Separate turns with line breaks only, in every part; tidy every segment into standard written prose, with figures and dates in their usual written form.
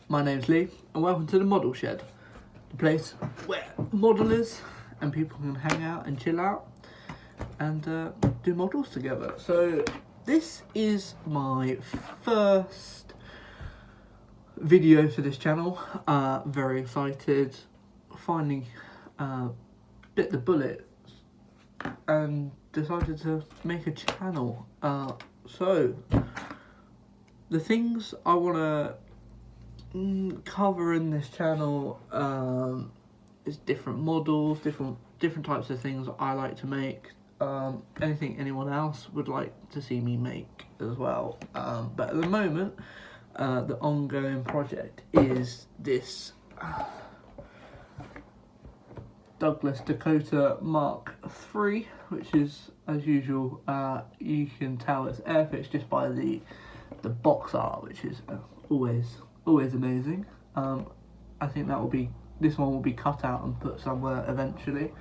my name's Lee and welcome to the Model Shed, the place where modelers and people can hang out and chill out and do models together. So this is my first video for this channel. Very excited, finally bit the bullet and decided to make a channel. So the things I want to cover in this channel is different models, different types of things I like to make, anything anyone else would like to see me make as well, but at the moment the ongoing project is this Douglas Dakota Mark III, which is, as usual, you can tell it's airfixed just by the box art, which is always amazing. I think this one will be cut out and put somewhere eventually.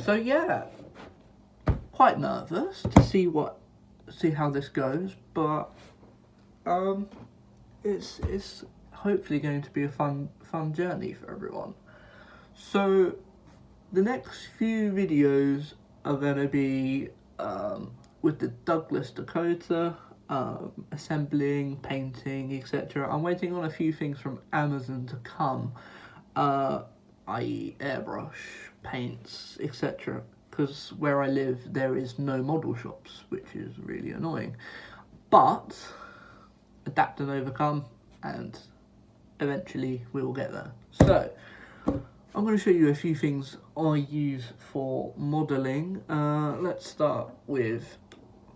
So yeah, quite nervous to see how this goes, but it's hopefully going to be a fun journey for everyone. So the next few videos are going to be with the Douglas Dakota, assembling, painting, etc. I'm waiting on a few things from Amazon to come, i.e. airbrush, paints, etc. Because where I live there is no model shops, which is really annoying. But adapt and overcome, and eventually we will get there. So I'm going to show you a few things I use for modelling. Let's start with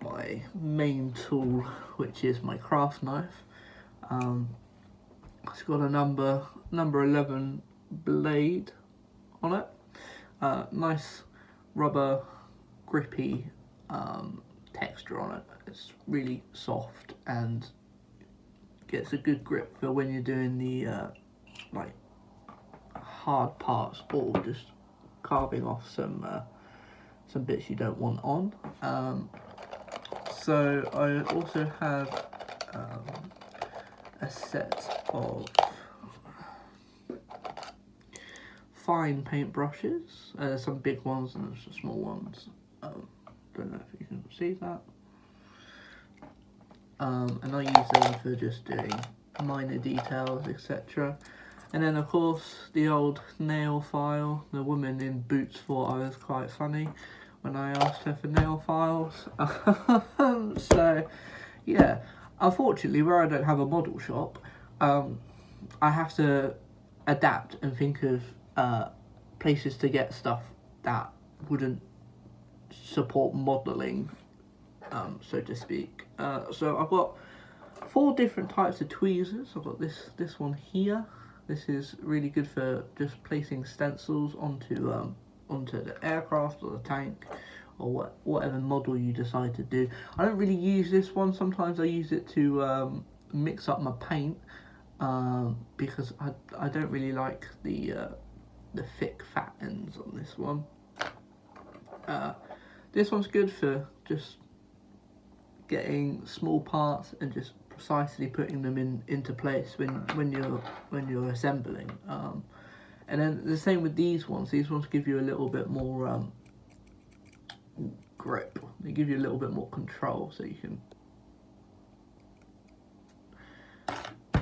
my main tool, which is my craft knife. It's got a number 11 blade on it. Nice rubber grippy texture on it. It's really soft and gets a good grip for when you're doing the like hard parts or just carving off some bits you don't want on. So I also have a set of fine paint brushes, some big ones and some small ones. Don't know if you can see that. And I use them for just doing minor details, etc. And then of course the old nail file. The woman in Boots thought I was quite funny when I asked her for nail files. So yeah, unfortunately where I don't have a model shop, I have to adapt and think of places to get stuff that wouldn't support modelling, so to speak. So I've got 4 different types of tweezers. I've got this one here. This is really good for just placing stencils onto the aircraft or the tank or whatever model you decide to do. I don't really use this one. Sometimes I use it to mix up my paint, because I don't really like the thick fat ends on this one. This one's good for just getting small parts and just precisely putting them into place when you're assembling. And then the same with these ones. These ones give you a little bit more grip. They give you a little bit more control, so you can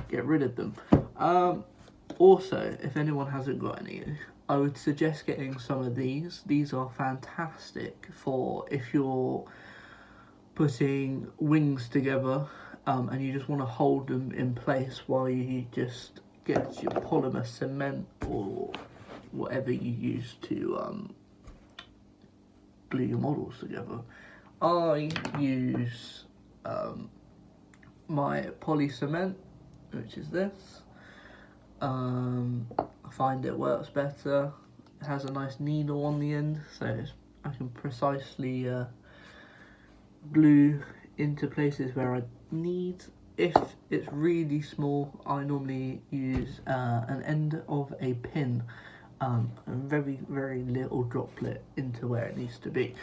get rid of them. Also, if anyone hasn't got any, I would suggest getting some of these. These are fantastic for if you're putting wings together and you just want to hold them in place while you just get your polymer cement or whatever you use to glue your models together. I use my poly cement, which is this. I find it works better. It has a nice needle on the end, so I can precisely glue into places where I need. If it's really small, I normally use an end of a pin, a very little droplet into where it needs to be.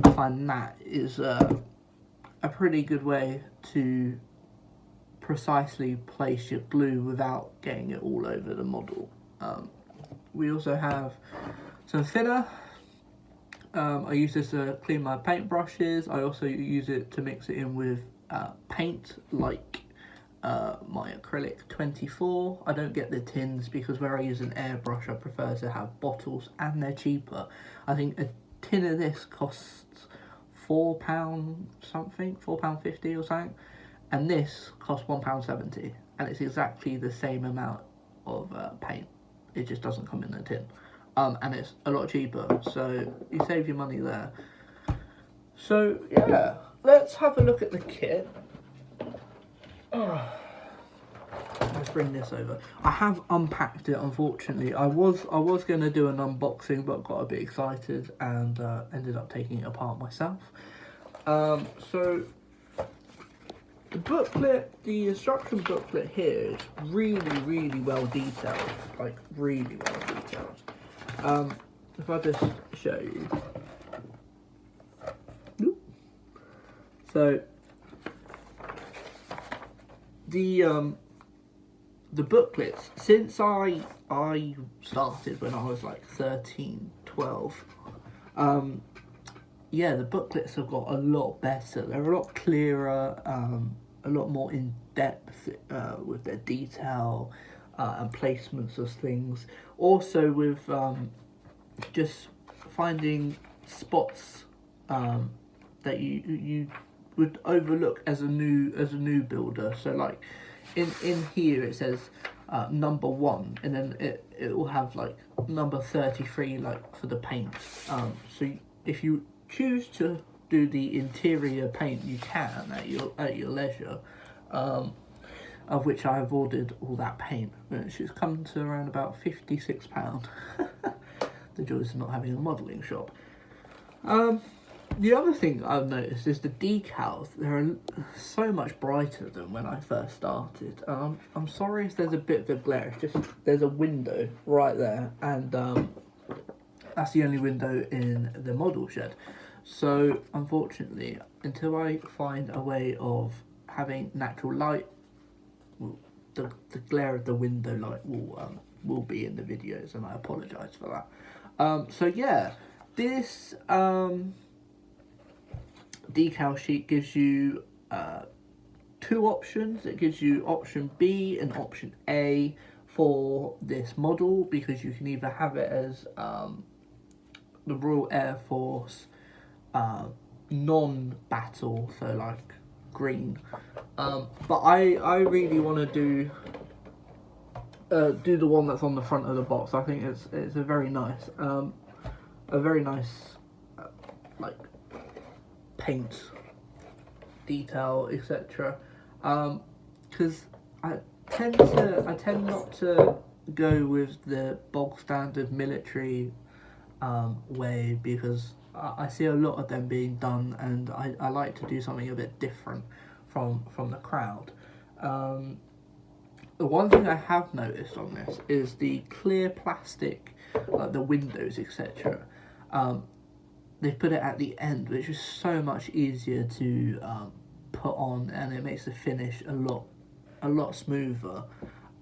I find that is a pretty good way to precisely place your glue without getting it all over the model. We also have some thinner. I use this to clean my paintbrushes. I also use it to mix it in with paint, like my acrylic 24. I don't get the tins because where I use an airbrush I prefer to have bottles, and they're cheaper. I think a tin of this costs £4 something, £4.50 or something, and this costs £1.70, and it's exactly the same amount of paint. It just doesn't come in a tin, and it's a lot cheaper, so you save your money there. So yeah, let's have a look at the kit. Let's bring this over. I have unpacked it, unfortunately. I was going to do an unboxing, but got a bit excited and ended up taking it apart myself. So the booklet, the instruction booklet here is really well detailed, like really well detailed. If I just show you. So the booklets, since I started when I was like 13, 12, yeah, the booklets have got a lot better. They're a lot clearer, a lot more in depth with their detail and placements of things. Also with just finding spots that you would overlook as a new builder. So like in here it says number 1, and then it will have like number 33 like for the paint. So if you choose to do the interior paint, you can at your leisure, of which I have ordered all that paint, which has come to around about £56. The joys of not having a modelling shop. The other thing I've noticed is the decals. They're so much brighter than when I first started. I'm sorry if there's a bit of a glare. It's just there's a window right there, and that's the only window in the model shed. So unfortunately, until I find a way of having natural light, well, the glare of the window light will be in the videos, and I apologise for that. So yeah, this decal sheet gives you 2 options. It gives you option B and option A for this model, because you can either have it as the Royal Air Force non-battle, so like green, but I really want to do the one that's on the front of the box. I think it's a very nice like paint detail, etc. Because I tend not to go with the bog standard military way, because I see a lot of them being done, and I like to do something a bit different from the crowd. The one thing I have noticed on this is the clear plastic, like the windows, etc. They've put it at the end, which is so much easier to put on, and it makes the finish a lot smoother.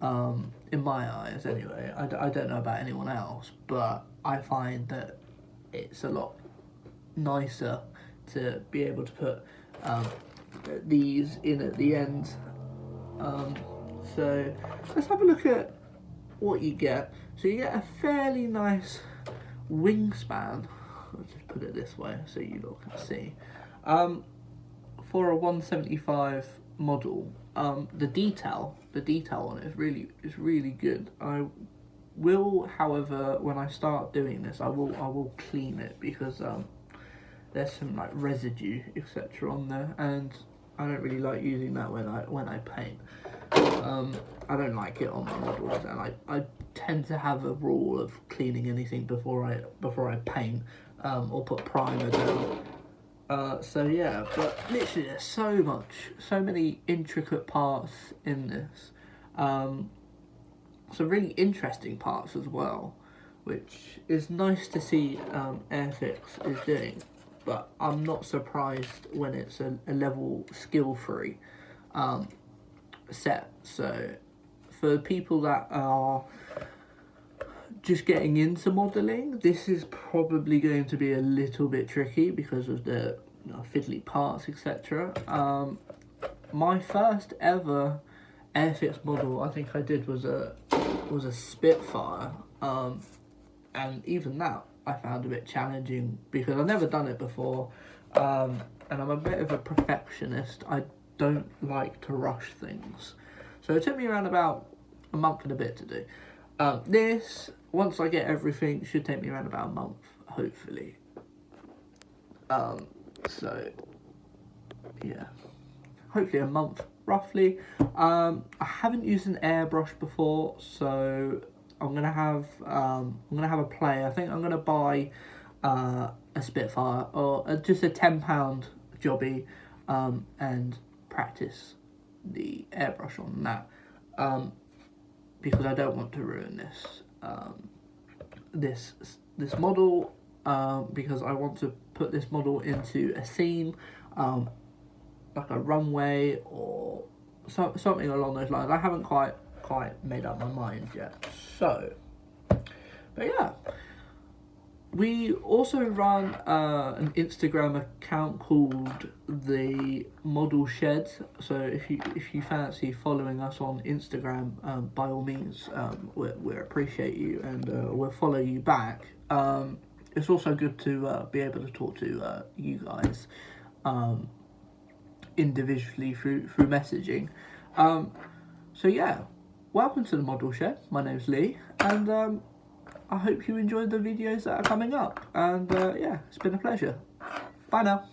In my eyes, anyway. I don't know about anyone else, but I find that it's a lot nicer to be able to put these in at the end. So let's have a look at what you get. So you get a fairly nice wingspan. I'll just put it this way so you lot can see. For a 175 model, the detail on it is really good. I will, however, when I start doing this, I will clean it, because there's some like residue, etc. on there, and I don't really like using that when I paint. I don't like it on my models, and I tend to have a rule of cleaning anything before I paint, or put primer down. So yeah, but literally there's so many intricate parts in this. Some really interesting parts as well, which is nice to see Airfix is doing, but I'm not surprised when it's a level skill free. set. So for people that are just getting into modelling, this is probably going to be a little bit tricky because of the fiddly parts, etc. My first ever Airfix model I think I did was a Spitfire, and even that I found a bit challenging because I've never done it before, and I'm a bit of a perfectionist. I don't like to rush things, so it took me around about a month and a bit to do. This, once I get everything, should take me around about a month, hopefully. So yeah, hopefully a month roughly. I haven't used an airbrush before, so I'm gonna have a play. I think I'm gonna buy a Spitfire or just a £10 jobby, and practice the airbrush on that, because I don't want to ruin this model, because I want to put this model into a scene, like a runway or something along those lines. I haven't quite made up my mind yet. So, but yeah, we also run an Instagram account called the Model Shed. So if you fancy following us on Instagram, by all means, we appreciate you, and we'll follow you back. It's also good to be able to talk to you guys individually through messaging. So yeah, welcome to the Model Shed. My name's Lee, and I hope you enjoyed the videos that are coming up. And yeah, it's been a pleasure. Bye now.